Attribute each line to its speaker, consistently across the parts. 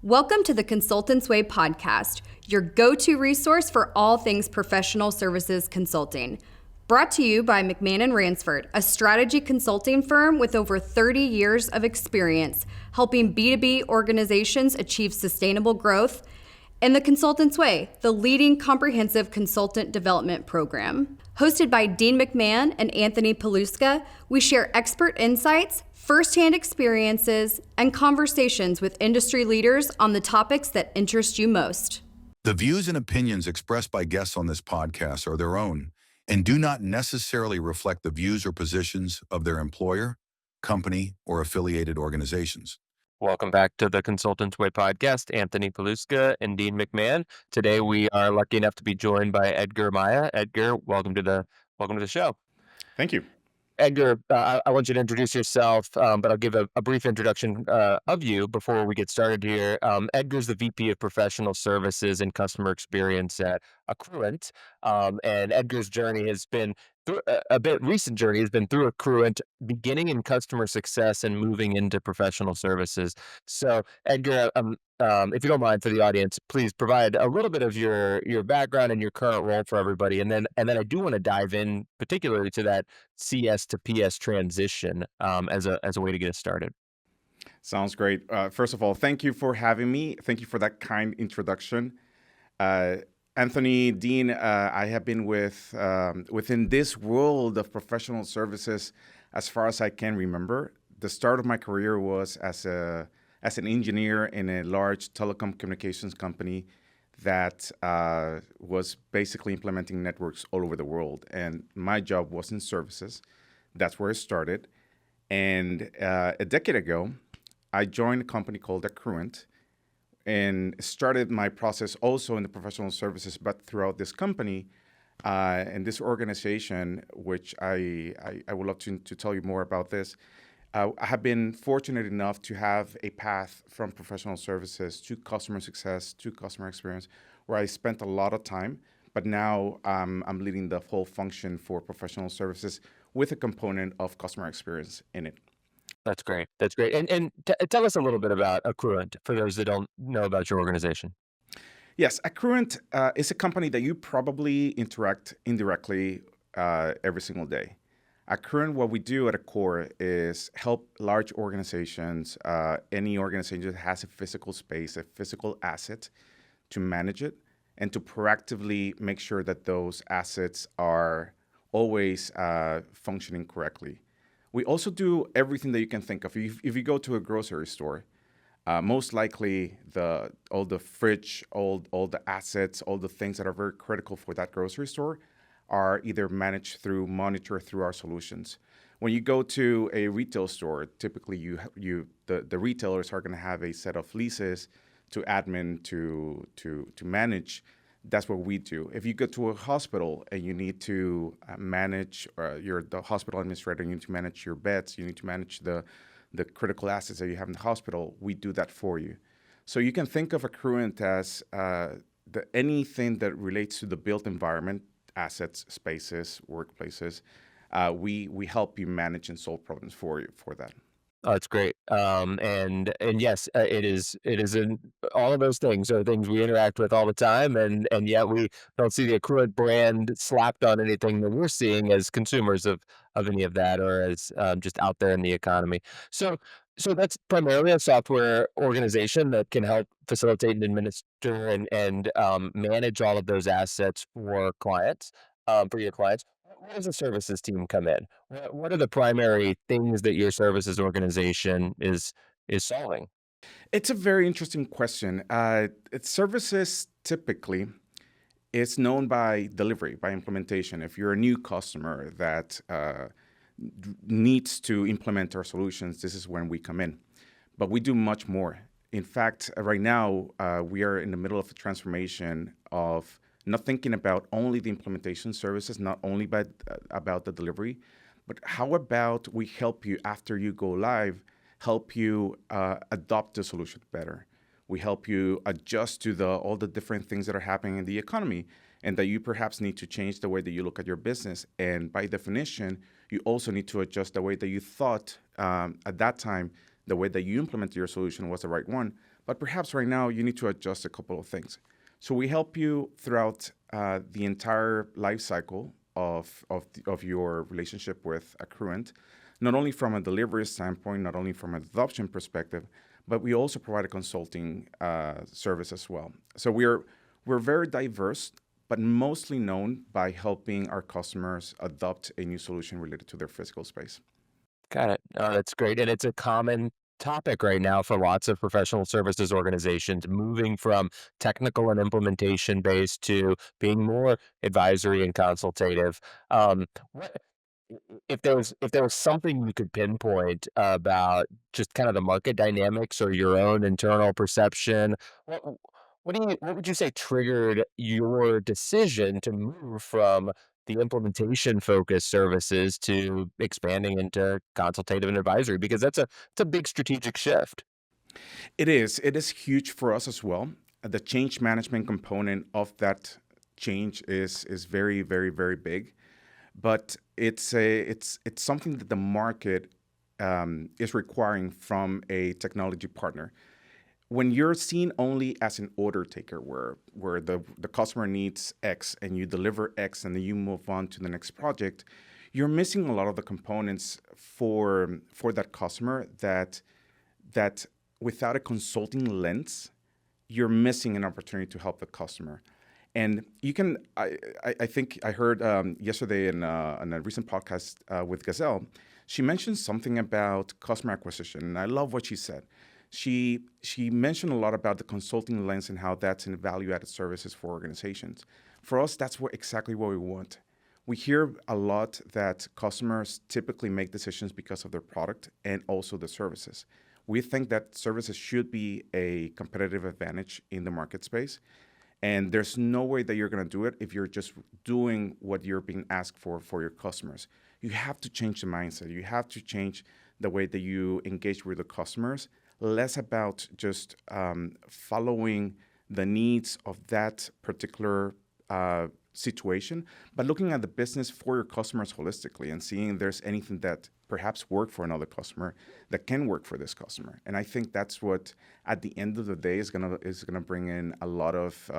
Speaker 1: Welcome to the Consultants Way podcast, your go-to resource for all things professional services consulting. Brought to you by McMahon & Ransford, a strategy consulting firm with over 30 years of experience helping B2B organizations achieve sustainable growth, and the Consultants Way, the leading comprehensive consultant development program. Hosted by Dean McMahon and Anthony Paluska, we share expert insights, firsthand experiences, and conversations with industry leaders on the topics that interest you most.
Speaker 2: The views and opinions expressed by guests on this podcast are their own and do not necessarily reflect the views or positions of their employer, company, or affiliated organizations.
Speaker 3: Welcome back to the Consultants Way podcast. Anthony Paluska and Dean McMahon. Today we are lucky enough to be joined by Edgar Maya. Edgar, welcome to the show.
Speaker 4: Thank you.
Speaker 3: Edgar, I want you to introduce yourself, but I'll give a brief introduction of you before we get started here. Edgar's the VP of Professional Services and Customer Experience at Accruent, and Edgar's journey has been recent journey has been through Accruent, beginning in customer success and moving into professional services. So, Edgar, if you don't mind, for the audience, please provide a little bit of your background and your current role for everybody, and then I do want to dive in particularly to that CS to PS transition as a way to get us started.
Speaker 4: Sounds great. First of all, thank you for having me. Thank you for that kind introduction. Anthony, Dean, I have been within this world of professional services as far as I can remember. The start of my career was as an engineer in a large telecom communications company that was basically implementing networks all over the world. And my job was in services. That's where it started. And a decade ago, I joined a company called Accruent and started my process also in the professional services, but throughout this company and this organization, which I would love to tell you more about this. I have been fortunate enough to have a path from professional services to customer success to customer experience, where I spent a lot of time, but now I'm leading the whole function for professional services with a component of customer experience in it.
Speaker 3: That's great. That's great. And tell us a little bit about Accruent for those that don't know about your organization.
Speaker 4: Yes, Accruent is a company that you probably interact indirectly every single day. Accruent, what we do at a core is help large organizations, any organization that has a physical space, a physical asset, to manage it and to proactively make sure that those assets are always functioning correctly. We also do everything that you can think of. If you go to a grocery store, most likely all the fridge, all the assets, all the things that are very critical for that grocery store are either monitored through our solutions. When you go to a retail store, typically the retailers are going to have a set of leases to admin to manage. That's what we do. If you go to a hospital and you need to manage, you're the hospital administrator, you need to manage your beds, you need to manage the critical assets that you have in the hospital, we do that for you. So you can think of Accruent as anything that relates to the built environment, assets, spaces, workplaces. We help you manage and solve problems for you for that.
Speaker 3: Oh, that's great. And yes, it is in all of those things are things we interact with all the time, and yet we don't see the Accruent brand slapped on anything that we're seeing as consumers of any of that, or as just out there in the economy. So that's primarily a software organization that can help facilitate and administer and manage all of those assets for clients, for your clients. Where does the services team come in? What are the primary things that your services organization is solving?
Speaker 4: It's a very interesting question. Services typically is known by delivery, by implementation. If you're a new customer that needs to implement our solutions, this is when we come in. But we do much more. In fact, right now, we are in the middle of a transformation of not thinking about only the implementation services, not only about the delivery, but how about we help you after you go live, help you adopt the solution better. We help you adjust to all the different things that are happening in the economy and that you perhaps need to change the way that you look at your business. And by definition, you also need to adjust the way that you thought at that time, the way that you implemented your solution was the right one. but perhaps right now you need to adjust a couple of things. So we help you throughout the entire life cycle of your relationship with Accruent, not only from a delivery standpoint, not only from an adoption perspective, but we also provide a consulting service as well. So we're very diverse, but mostly known by helping our customers adopt a new solution related to their physical space.
Speaker 3: Got it. That's great. And it's a common topic right now for lots of professional services organizations, moving from technical and implementation based to being more advisory and consultative. What if there was something you could pinpoint about just kind of the market dynamics or your own internal perception, what what would you say triggered your decision to move from the implementation focused services to expanding into consultative and advisory? Because it's a big strategic shift.
Speaker 4: It is. It is huge for us as well. The change management component of that change is very, very, very big. But it's something that the market is requiring from a technology partner. When you're seen only as an order taker, where the customer needs X and you deliver X and then you move on to the next project, you're missing a lot of the components for that customer that without a consulting lens, you're missing an opportunity to help the customer. And you can, I think I heard yesterday in a recent podcast with Gazelle, she mentioned something about customer acquisition, and I love what she said. She mentioned a lot about the consulting lens and how that's in value-added services for organizations. For us, that's exactly what we want. We hear a lot that customers typically make decisions because of their product and also the services. We think that services should be a competitive advantage in the market space. And there's no way that you're going to do it if you're just doing what you're being asked for your customers. You have to change the mindset. You have to change the way that you engage with the customers, less about just following the needs of that particular situation, but looking at the business for your customers holistically and seeing if there's anything that perhaps worked for another customer that can work for this customer. And I think that's what, at the end of the day, is gonna bring in a lot of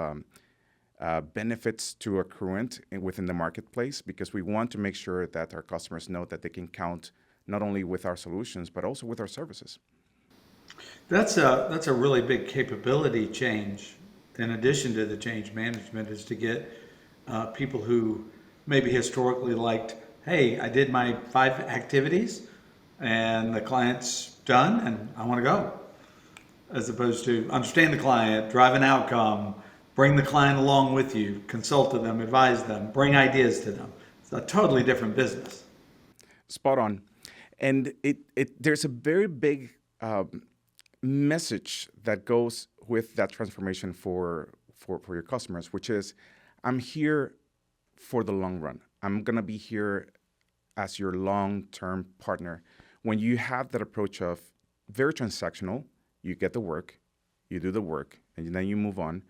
Speaker 4: benefits to Accruent within the marketplace, because we want to make sure that our customers know that they can count not only with our solutions but also with our services.
Speaker 5: That's a really big capability change. In addition to the change management, is to get people who maybe historically liked, hey, I did my 5 activities and the client's done and I want to go, as opposed to understand the client, drive an outcome, bring the client along with you, consult to them, advise them, bring ideas to them. It's a totally different business.
Speaker 4: Spot on. And there's a very big message that goes with that transformation for your customers, which is, I'm here for the long run. I'm going to be here as your long-term partner. When you have that approach of very transactional, you get the work, you do the work, and then you move on,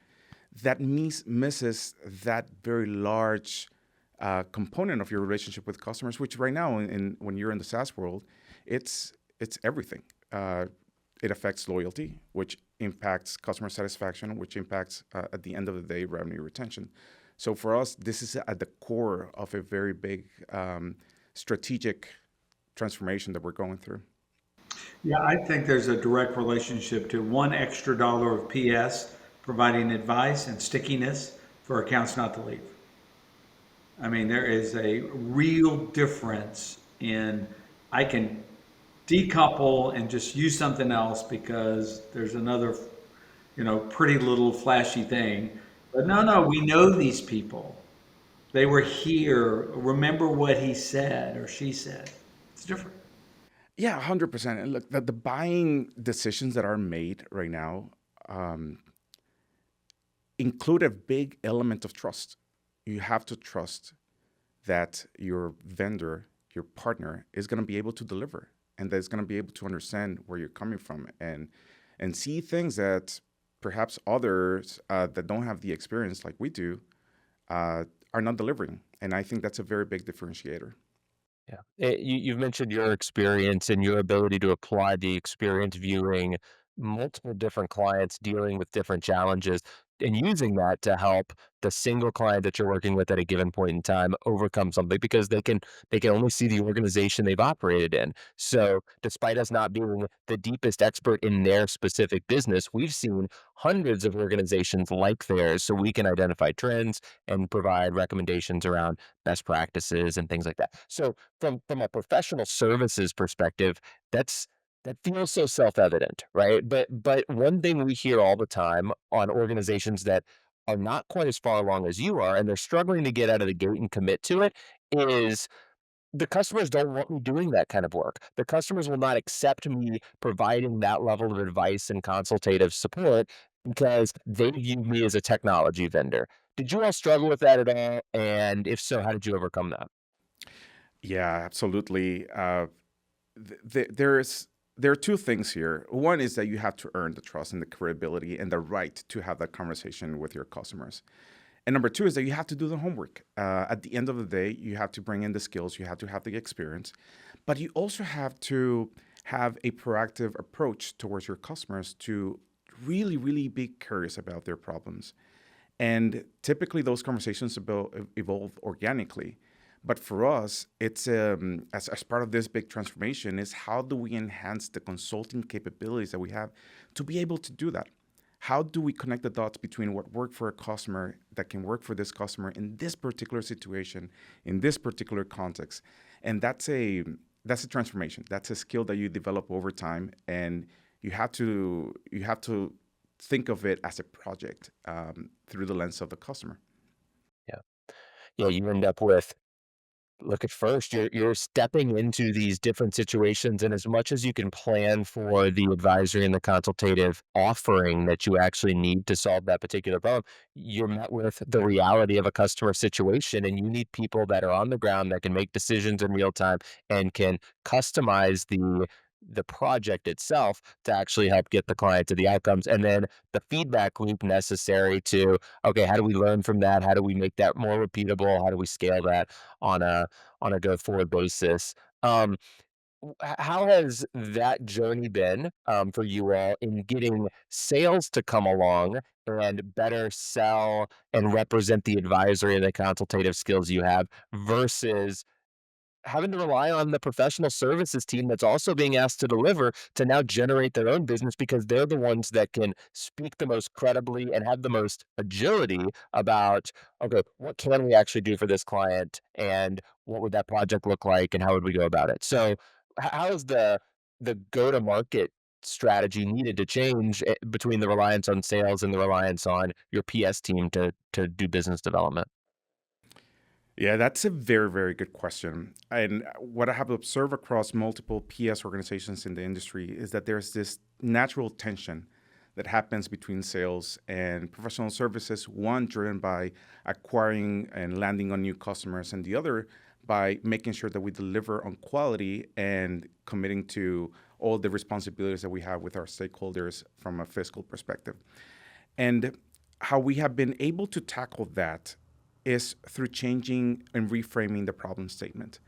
Speaker 4: that misses that very large component of your relationship with customers, which right now, when you're in the SaaS world, it's everything. It affects loyalty, which impacts customer satisfaction, which impacts, at the end of the day, revenue retention. So for us, this is at the core of a very big strategic transformation that we're going through.
Speaker 5: Yeah, I think there's a direct relationship to one extra dollar of PS providing advice and stickiness for accounts not to leave. I mean, there is a real difference in, I can decouple and just use something else because there's another, pretty little flashy thing. But no, we know these people. They were here. Remember what he said or she said. It's different.
Speaker 4: Yeah, 100%. And look, the buying decisions that are made right now include a big element of trust. You have to trust that your vendor, your partner, is going to be able to deliver, and that is going to be able to understand where you're coming from and see things that perhaps others that don't have the experience like we do are not delivering. And I think that's a very big differentiator.
Speaker 3: Yeah. You've mentioned your experience and your ability to apply the experience viewing multiple different clients dealing with different challenges and using that to help the single client that you're working with at a given point in time overcome something because they can only see the organization they've operated in. So despite us not being the deepest expert in their specific business, we've seen hundreds of organizations like theirs, so we can identify trends and provide recommendations around best practices and things like that. So from a professional services perspective, that's that feels so self-evident, right? But one thing we hear all the time on organizations that are not quite as far along as you are, and they're struggling to get out of the gate and commit to it, is the customers don't want me doing that kind of work. The customers will not accept me providing that level of advice and consultative support because they view me as a technology vendor. Did you all struggle with that at all? And if so, how did you overcome that?
Speaker 4: Yeah, absolutely. There's there are two things here. One is that you have to earn the trust and the credibility and the right to have that conversation with your customers. And number two is that you have to do the homework. At the end of the day, you have to bring in the skills, you have to have the experience, but you also have to have a proactive approach towards your customers to really, really be curious about their problems. And typically, those conversations evolve organically. But for us, it's as part of this big transformation is how do we enhance the consulting capabilities that we have to be able to do that? How do we connect the dots between what worked for a customer that can work for this customer in this particular situation, in this particular context? And that's a transformation. That's a skill that you develop over time, and you have to think of it as a project through the lens of the customer.
Speaker 3: Yeah. Yeah, you end up with look at first, you're stepping into these different situations, and as much as you can plan for the advisory and the consultative offering that you actually need to solve that particular problem, you're met with the reality of a customer situation, and you need people that are on the ground that can make decisions in real time and can customize the project itself to actually help get the client to the outcomes, and then the feedback loop necessary to, okay, how do we learn from that? How do we make that more repeatable? How do we scale that on a go forward basis? Um, how has that journey been for you all in getting sales to come along and better sell and represent the advisory and the consultative skills you have versus having to rely on the professional services team that's also being asked to deliver to now generate their own business because they're the ones that can speak the most credibly and have the most agility about, okay, what can we actually do for this client and what would that project look like and how would we go about it? So how is the go-to-market strategy needed to change between the reliance on sales and the reliance on your PS team to do business development?
Speaker 4: Yeah, that's a very, very good question. And what I have observed across multiple PS organizations in the industry is that there's this natural tension that happens between sales and professional services, one driven by acquiring and landing on new customers, and the other by making sure that we deliver on quality and committing to all the responsibilities that we have with our stakeholders from a fiscal perspective. And how we have been able to tackle that is through changing and reframing the problem statement.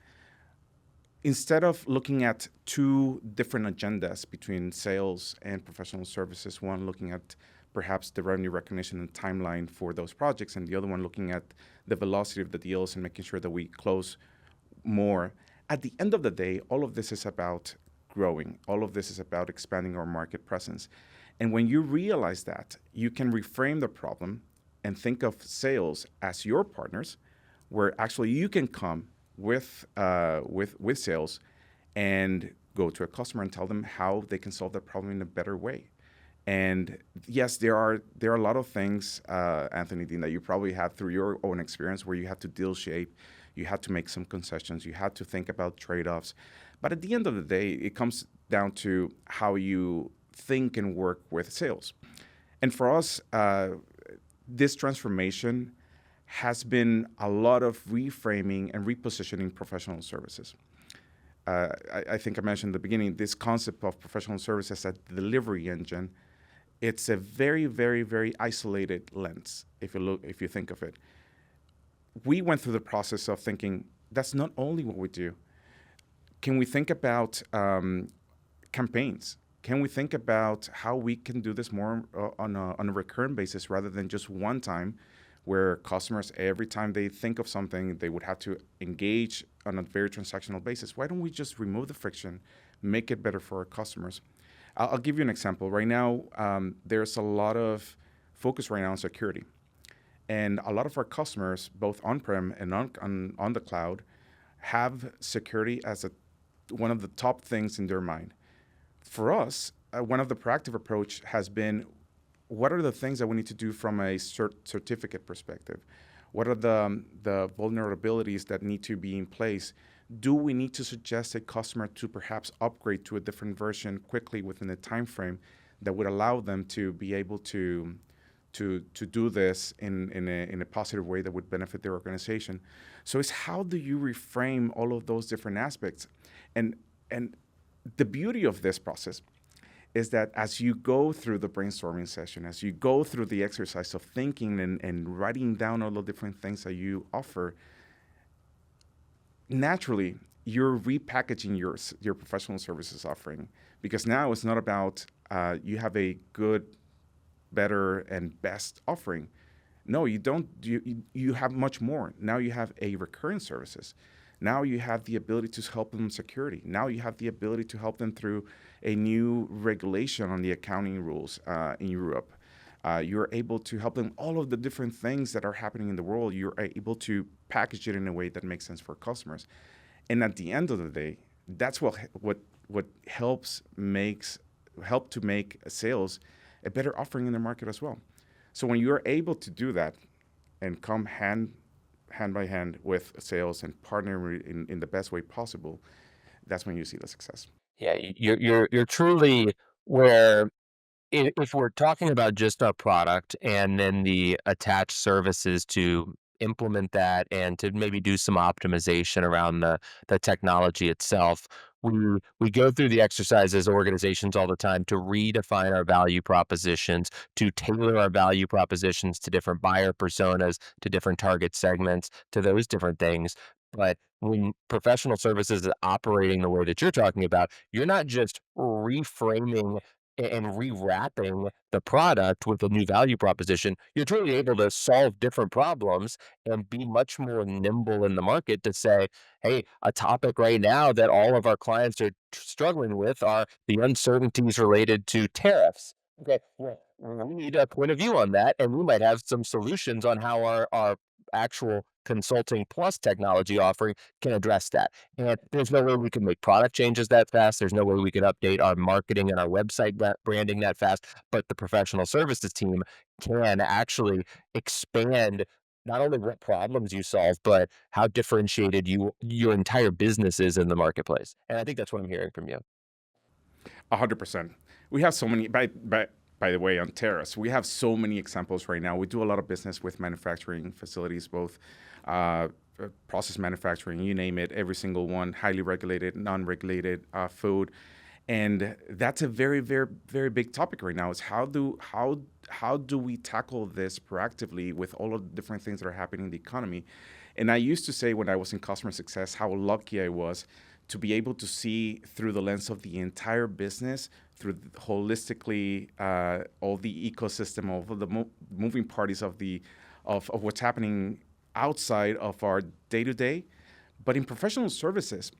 Speaker 4: Instead of looking at two different agendas between sales and professional services, one looking at perhaps the revenue recognition and timeline for those projects, and the other one looking at the velocity of the deals and making sure that we close more. At the end of the day, all of this is about growing. All of this is about expanding our market presence. And when you realize that, you can reframe the problem and think of sales as your partners, where actually you can come with sales and go to a customer and tell them how they can solve that problem in a better way. And yes, there are a lot of things, Anthony Dean, that you probably have through your own experience where you have to deal shape, you had to make some concessions, you had to think about trade-offs. But at the end of the day, it comes down to how you think and work with sales. And for us, this transformation has been a lot of reframing and repositioning professional services. I think I mentioned at the beginning, this concept of professional services as a delivery engine, it's a very, very, very isolated lens, if you think of it. We went through the process of thinking, that's not only what we do. Can we think about campaigns? Can we think about how we can do this more on a recurrent basis rather than just one time, where customers, every time they think of something, they would have to engage on a very transactional basis? Why don't we just remove the friction, make it better for our customers? I'll give you an example. Right now, there's a lot of focus right now on security. And a lot of our customers, both on-prem and on the cloud, have security as one of the top things in their mind. For us, one of the proactive approach has been, what are the things that we need to do from a certificate perspective? What are the vulnerabilities that need to be in place? Do we need to suggest a customer to perhaps upgrade to a different version quickly within a time frame that would allow them to be able to do this in a positive way that would benefit their organization? So it's, how do you reframe all of those different aspects? And the beauty of this process is that as you go through the brainstorming session, as you go through the exercise of thinking and writing down all the different things that you offer, naturally you're repackaging your professional services offering, because now it's not about you have a good, better, and best offering. No, you don't. You have much more. Now you have a recurring services. Now you have the ability to help them security. Now you have the ability to help them through a new regulation on the accounting rules in Europe. You're able to help them all of the different things that are happening in the world. You're able to package it in a way that makes sense for customers. And at the end of the day, that's what help to make sales a better offering in the market as well. So when you're able to do that and come hand by hand with sales and partner in the best way possible, that's when you see the success.
Speaker 3: Yeah, you're truly where, if we're talking about just a product and then the attached services to implement that and to maybe do some optimization around the technology itself, we go through the exercise as organizations all the time to redefine our value propositions, to tailor our value propositions to different buyer personas, to different target segments, to those different things. But when professional services is operating the way that you're talking about, you're not just reframing and rewrapping the product with a new value proposition. You're truly able to solve different problems and be much more nimble in the market to say, hey, a topic right now that all of our clients are struggling with are the uncertainties related to tariffs. Okay, well, we need a point of view on that, and we might have some solutions on how our actual consulting plus technology offering can address that. And there's no way we can make product changes that fast. There's no way we can update our marketing and our website branding that fast. But the professional services team can actually expand not only what problems you solve, but how differentiated your entire business is in the marketplace. And I think that's what I'm hearing from you.
Speaker 4: 100%. We have so many. By the way, on tariffs, we have so many examples right now. We do a lot of business with manufacturing facilities, both process manufacturing, you name it, every single one, highly regulated, non-regulated food. And that's a very, very, very big topic right now, is how do we tackle this proactively with all of the different things that are happening in the economy? And I used to say, when I was in customer success, how lucky I was to be able to see through the lens of the entire business, through holistically all the ecosystem, all of the moving parties of what's happening outside of our day-to-day. But in professional services,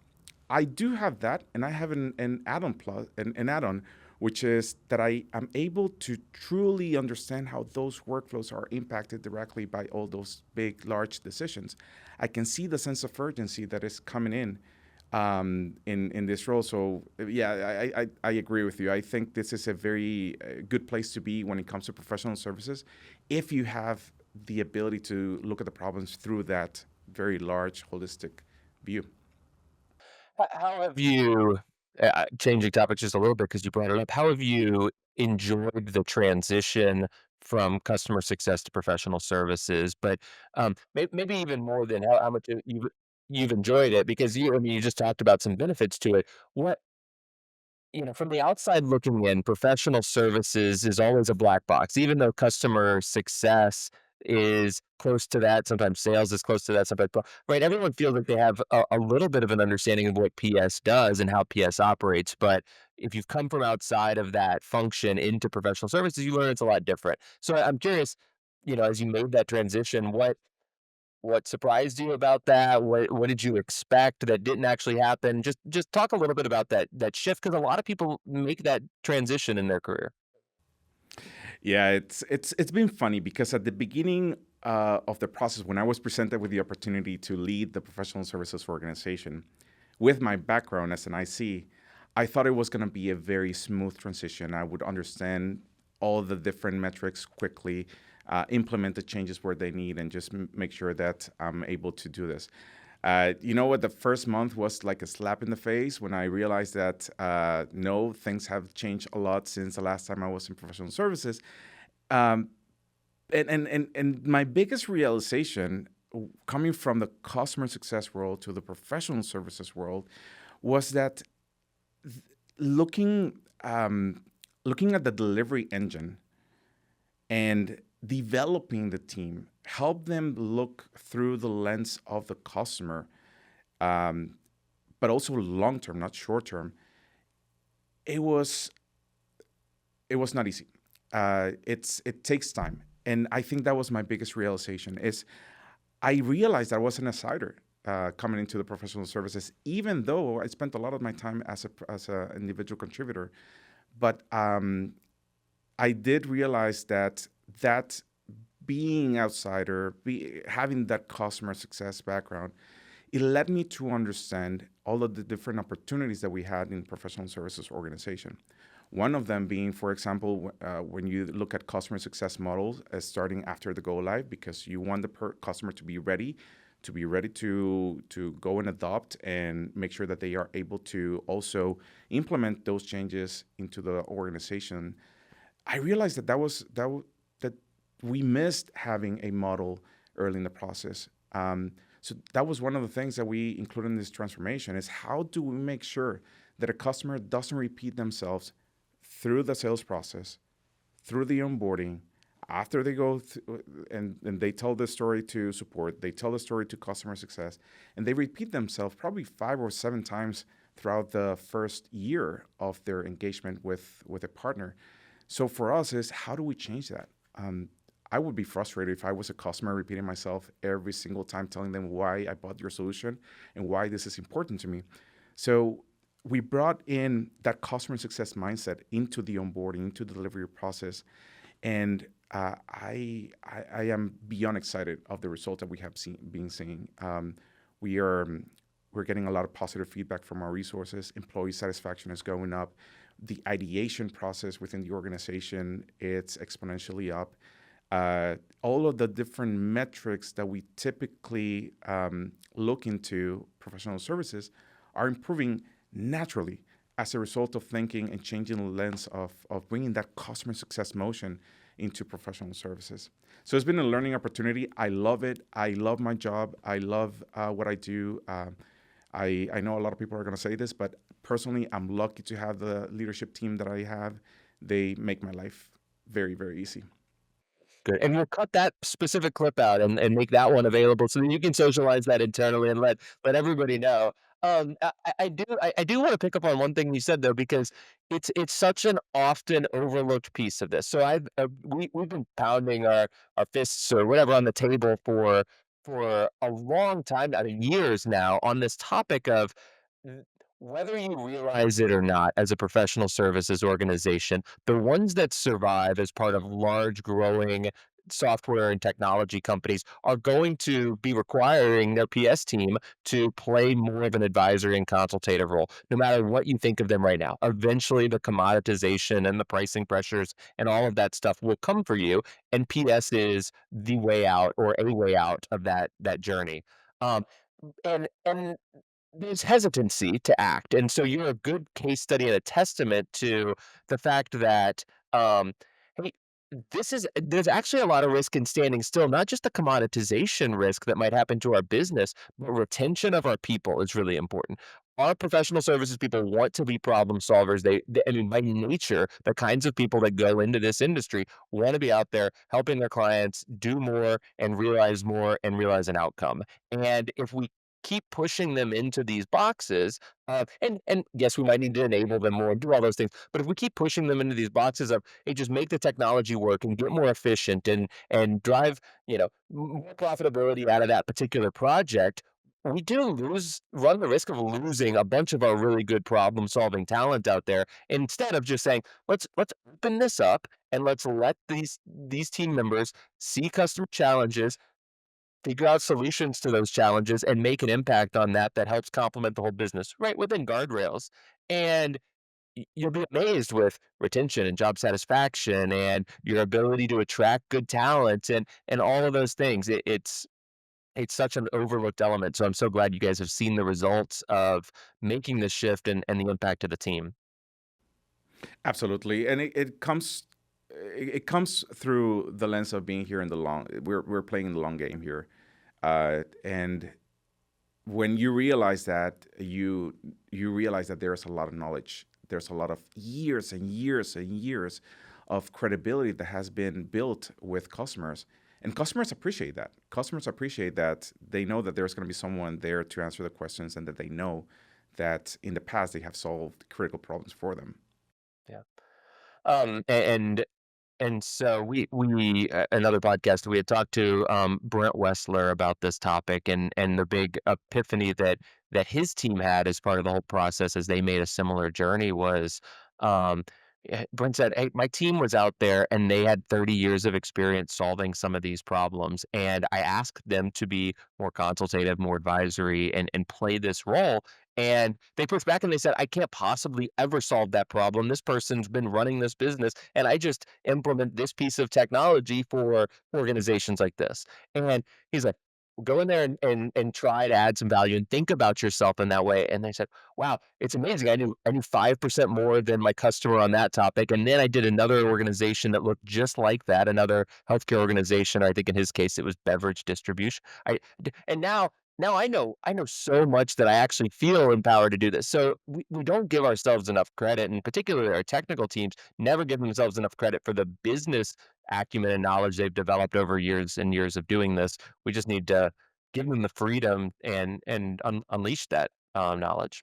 Speaker 4: I do have that, and I have an add-on, which is that I am able to truly understand how those workflows are impacted directly by all those big, large decisions. I can see the sense of urgency that is coming in this role. So yeah, I agree with you. I think this is a very good place to be when it comes to professional services, if you have the ability to look at the problems through that very large, holistic view.
Speaker 3: How have you, changing topics just a little bit because you brought it up, how have you enjoyed the transition from customer success to professional services? But maybe even more than how much you've enjoyed it, because I mean, you just talked about some benefits to it. What, from the outside looking in, professional services is always a black box, even though customer success is close to that. Sometimes sales is close to that. Sometimes, right? Everyone feels like they have a little bit of an understanding of what PS does and how PS operates. But if you've come from outside of that function into professional services, you learn it's a lot different. So I'm curious, as you made that transition, what surprised you about that? What did you expect that didn't actually happen? Just talk a little bit about that shift, because a lot of people make that transition in their career.
Speaker 4: Yeah, it's been funny because at the beginning of the process, when I was presented with the opportunity to lead the professional services organization, with my background as an IC, I thought it was going to be a very smooth transition. I would understand all the different metrics quickly, implement the changes where they need, and just make sure that I'm able to do this. You know what? The first month was like a slap in the face when I realized that no, things have changed a lot since the last time I was in professional services. Um, and my biggest realization coming from the customer success world to the professional services world was that looking looking at the delivery engine and developing the team help them look through the lens of the customer, um, but also long term, not short term. It was it was not easy. It takes time, and I think that was my biggest realization. Is I realized I wasn't a sider coming into the professional services, even though I spent a lot of my time as a individual contributor. But I did realize that being outsider, having that customer success background, it led me to understand all of the different opportunities that we had in professional services organization. One of them being, for example, when you look at customer success models starting after the go live, because you want the customer to be ready to go and adopt and make sure that they are able to also implement those changes into the organization. I realized that we missed having a model early in the process. So that was one of the things that we included in this transformation: is how do we make sure that a customer doesn't repeat themselves through the sales process, through the onboarding, after they go and they tell the story to support, they tell the story to customer success, and they repeat themselves probably 5 or 7 times throughout the first year of their engagement with a partner. So for us is, how do we change that? I would be frustrated if I was a customer repeating myself every single time, telling them why I bought your solution and why this is important to me. So we brought in that customer success mindset into the onboarding, into the delivery process, and I am beyond excited of the results that we have been seeing. We are we're getting a lot of positive feedback from our resources. Employee satisfaction is going up. The ideation process within the organization, it's exponentially up. All of the different metrics that we typically look into professional services are improving naturally as a result of thinking and changing the lens of bringing that customer success motion into professional services. So it's been a learning opportunity. I love it. I love my job. I love what I do. I know a lot of people are going to say this, but personally, I'm lucky to have the leadership team that I have. They make my life very, very easy.
Speaker 3: Good. And we'll cut that specific clip out and make that one available so that you can socialize that internally and let everybody know. I do want to pick up on one thing you said though, because it's such an often overlooked piece of this. So we've been pounding our fists or whatever on the table for a long time, I mean years now, on this topic of w- whether you realize it or not, as a professional services organization, the ones that survive as part of large growing software and technology companies are going to be requiring their PS team to play more of an advisory and consultative role, no matter what you think of them right now. Eventually, the commoditization and the pricing pressures and all of that stuff will come for you, and PS is the way out or a way out of that journey. Um, and there's hesitancy to act, and so you're a good case study and a testament to the fact that, hey, there's actually a lot of risk in standing still, not just the commoditization risk that might happen to our business, but retention of our people is really important. our professional services people want to be problem solvers. I mean, by nature, the kinds of people that go into this industry want to be out there helping their clients do more and realize an outcome. And if we keep pushing them into these boxes, and yes, we might need to enable them more and do all those things. But if we keep pushing them into these boxes of, hey, just make the technology work and get more efficient and drive, more profitability out of that particular project, we do run the risk of losing a bunch of our really good problem-solving talent out there, instead of just saying, "Let's open this up and let's let these team members see customer challenges, figure out solutions to those challenges, and make an impact on that helps complement the whole business right within guardrails." And you'll be amazed with retention and job satisfaction and your ability to attract good talent and all of those things. It's such an overlooked element, so I'm so glad you guys have seen the results of making this shift and the impact to the team.
Speaker 4: Absolutely, and it comes through the lens of being here in the long. We're playing the long game here, and when you realize that, you realize that there's a lot of knowledge. There's a lot of years and years and years of credibility that has been built with customers. And customers appreciate that. Customers appreciate that they know that there's going to be someone there to answer the questions, and that they know that in the past they have solved critical problems for them.
Speaker 3: Yeah. And so we another podcast, we had talked to Brent Wessler about this topic and the big epiphany that his team had as part of the whole process as they made a similar journey was, um, Brent said, "Hey, my team was out there and they had 30 years of experience solving some of these problems, and I asked them to be more consultative, more advisory, and play this role." And they pushed back and they said, "I can't possibly ever solve that problem. This person's been running this business, and I just implement this piece of technology for organizations like this." And he's like, "Go in there and try to add some value and think about yourself in that way." And they said, "Wow, it's amazing. I knew 5% more than my customer on that topic." And then I did another organization that looked just like that, another healthcare organization. I think in his case it was beverage distribution. And now I know so much that I actually feel empowered to do this. So we don't give ourselves enough credit, and particularly our technical teams never give themselves enough credit for the business acumen and knowledge they've developed over years and years of doing this. We just need to give them the freedom and unleash that knowledge.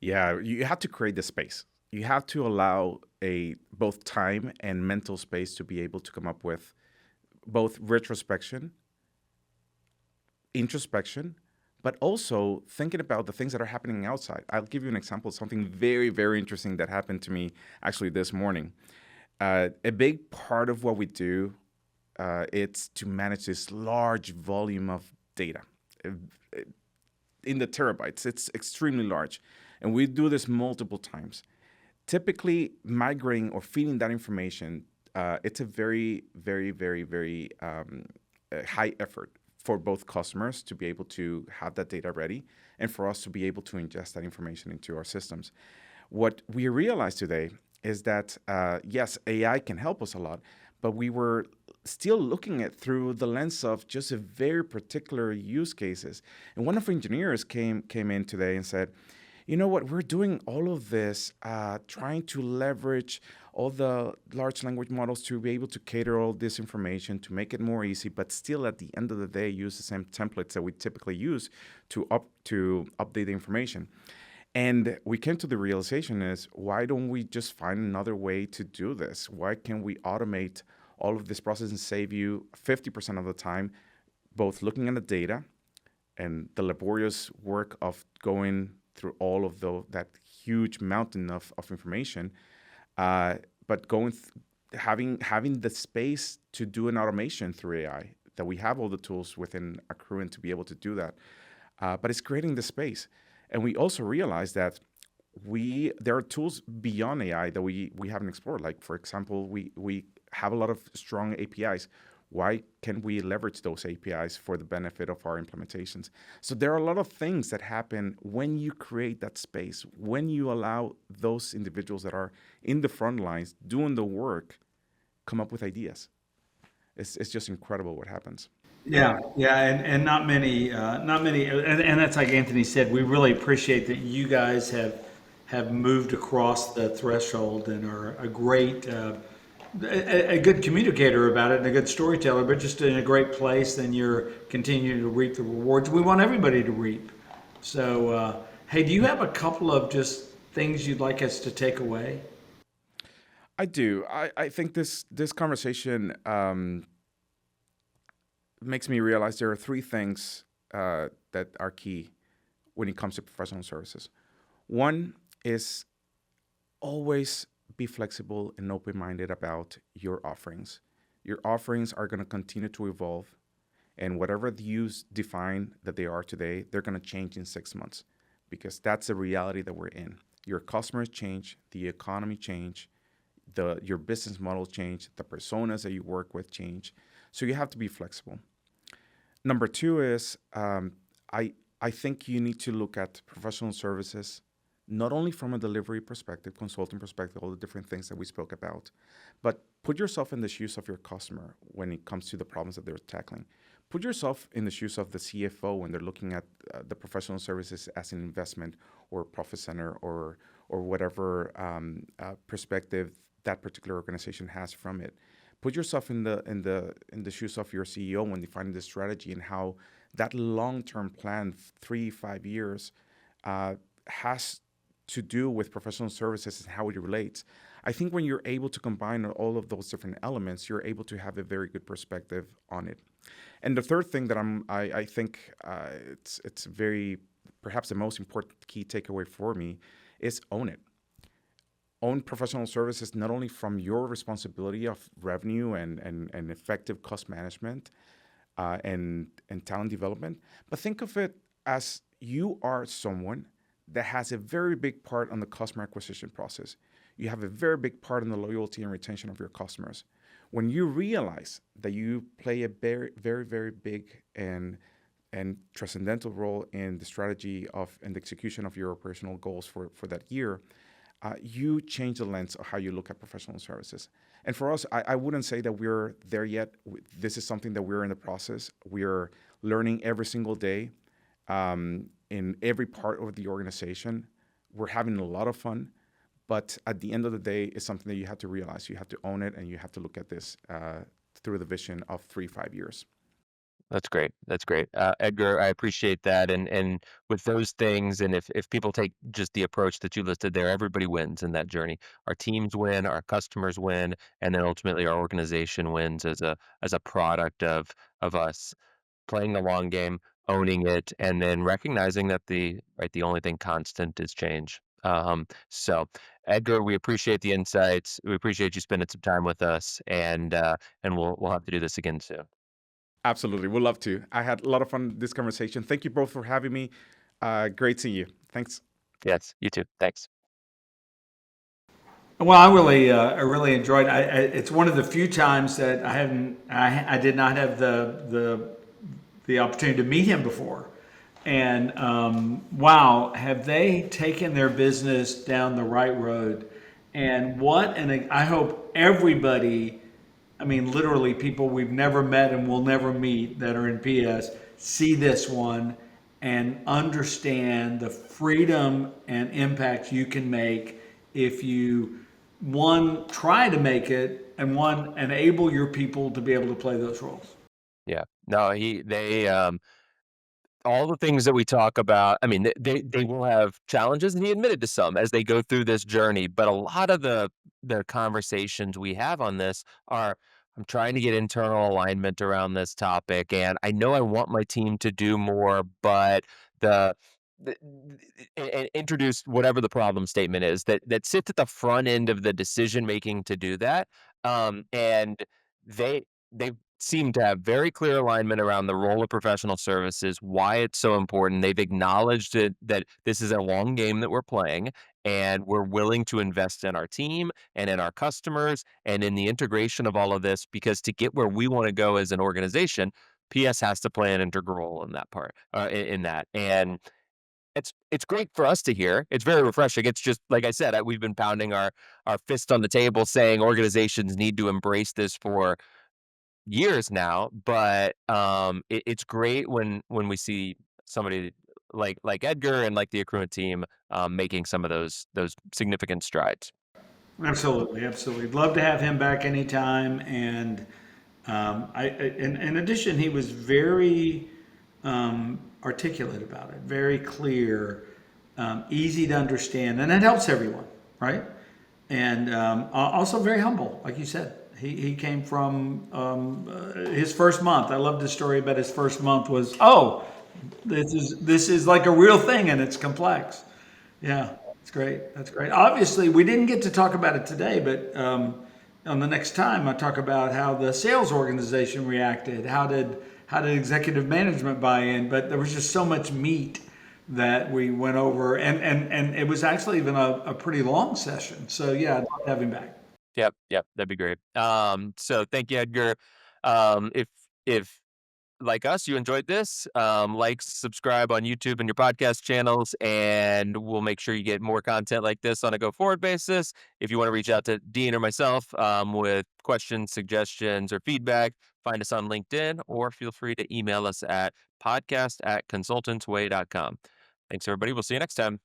Speaker 4: Yeah, you have to create the space. You have to allow a both time and mental space to be able to come up with both retrospection, introspection, but also thinking about the things that are happening outside. I'll give you an example of something very, very interesting that happened to me actually this morning. A big part of what we do, it's to manage this large volume of data uh, in the terabytes. It's extremely large, and we do this multiple times. Typically, migrating or feeding that information, it's a very, very, very, very high effort for both customers to be able to have that data ready and for us to be able to ingest that information into our systems. What we realized today is that, yes, AI can help us a lot, but we were still looking at through the lens of just a very particular use cases. And one of our engineers came in today and said, "You know what? We're doing all of this, trying to leverage all the large language models to be able to cater all this information to make it more easy, but still at the end of the day use the same templates that we typically use to update the information." And we came to the realization is, why don't we just find another way to do this? Why can't we automate all of this process and save you 50% of the time, both looking at the data and the laborious work of going through all of that huge mountain of information, but having the space to do an automation through AI, that we have all the tools within Accruent to be able to do that. But it's creating the space. And we also realize that there are tools beyond AI that we haven't explored. Like, for example, we have a lot of strong APIs. Why can we leverage those APIs for the benefit of our implementations? So there are a lot of things that happen when you create that space, when you allow those individuals that are in the front lines doing the work come up with ideas. It's just incredible what happens.
Speaker 5: Yeah, and not many, and that's like Anthony said. We really appreciate that you guys have moved across the threshold and are a great, a good communicator about it and a good storyteller, but just in a great place. And you're continuing to reap the rewards. We want everybody to reap. So, hey, do you have a couple of just things you'd like us to take away?
Speaker 4: I do. I think this conversation makes me realize there are three things that are key when it comes to professional services. One is always be flexible and open minded about your offerings. Your offerings are going to continue to evolve, and whatever you define that they are today, they're going to change in 6 months because that's the reality that we're in. Your customers change, the economy change, your business model change, the personas that you work with change. So you have to be flexible. Number two is I think you need to look at professional services not only from a delivery perspective, consulting perspective, all the different things that we spoke about, but put yourself in the shoes of your customer when it comes to the problems that they're tackling. Put yourself in the shoes of the CFO when they're looking at the professional services as an investment or profit center or whatever perspective that particular organization has from it. Put yourself in the shoes of your CEO when defining the strategy and how that long-term plan, 3 5 years, has to do with professional services and how it relates. I think when you're able to combine all of those different elements, you're able to have a very good perspective on it. And the third thing that I think it's very perhaps the most important key takeaway for me is own it. Own professional services not only from your responsibility of revenue and effective cost management and talent development, but think of it as you are someone that has a very big part on the customer acquisition process. You have a very big part in the loyalty and retention of your customers. When you realize that you play a very, very, very big and transcendental role in the strategy of and the execution of your operational goals for that year, you change the lens of how you look at professional services. And for us, I wouldn't say that we're there yet. This is something that we're in the process. We're learning every single day in every part of the organization. We're having a lot of fun. But at the end of the day, it's something that you have to realize. You have to own it, and you have to look at this through the vision of 3 5 years.
Speaker 3: That's great. That's great. Edgar, I appreciate that. And with those things, and if people take just the approach that you listed there, everybody wins in that journey. Our teams win, our customers win, and then ultimately our organization wins as a product of us playing the long game, owning it, and then recognizing that the only thing constant is change. So Edgar, we appreciate the insights. We appreciate you spending some time with us, and we'll have to do this again soon.
Speaker 4: Absolutely. We'd love to. I had a lot of fun with this conversation. Thank you both for having me. Great seeing you. Thanks.
Speaker 3: Yes, you too. Thanks.
Speaker 5: Well, I really enjoyed. It's one of the few times that I did not have the opportunity to meet him before, and wow, have they taken their business down the right road? And what? And I hope everybody, I mean, literally people we've never met and will never meet that are in PS, see this one and understand the freedom and impact you can make if you, one, try to make it, and one, enable your people to be able to play those roles.
Speaker 3: Yeah. No, all the things that we talk about, I mean, they will have challenges, and he admitted to some as they go through this journey. But a lot of the conversations we have on this are, I'm trying to get internal alignment around this topic, and I know I want my team to do more, but the the and introduce whatever the problem statement is that sits at the front end of the decision making to do that. And they seem to have very clear alignment around the role of professional services, why it's so important. They've acknowledged that this is a long game that we're playing, and we're willing to invest in our team and in our customers and in the integration of all of this, because to get where we want to go as an organization, PS has to play an integral role in that part, in that. And it's great for us to hear. It's very refreshing. It's just like I said, we've been pounding our fist on the table saying organizations need to embrace this for years now, but it's great when we see somebody like Edgar and like the Accruent team making some of those significant strides.
Speaker 5: Absolutely, absolutely. Love to have him back anytime. And in addition, he was very articulate about it, very clear, easy to understand, and it helps everyone, right? And also very humble, like you said. He came from his first month. I loved his story about his first month was, oh, this is like a real thing and it's complex. Yeah, that's great. That's great. Obviously, we didn't get to talk about it today, but on the next time, I talk about how the sales organization reacted. How did executive management buy in? But there was just so much meat that we went over, and it was actually even a pretty long session. So yeah, I'd love to have him back.
Speaker 3: Yep, that'd be great. So thank you, Edgar. If like us, you enjoyed this, like, subscribe on YouTube and your podcast channels, and we'll make sure you get more content like this on a go forward basis. If you want to reach out to Dean or myself with questions, suggestions, or feedback, find us on LinkedIn or feel free to email us at podcast@consultantsway.com. Thanks, everybody. We'll see you next time.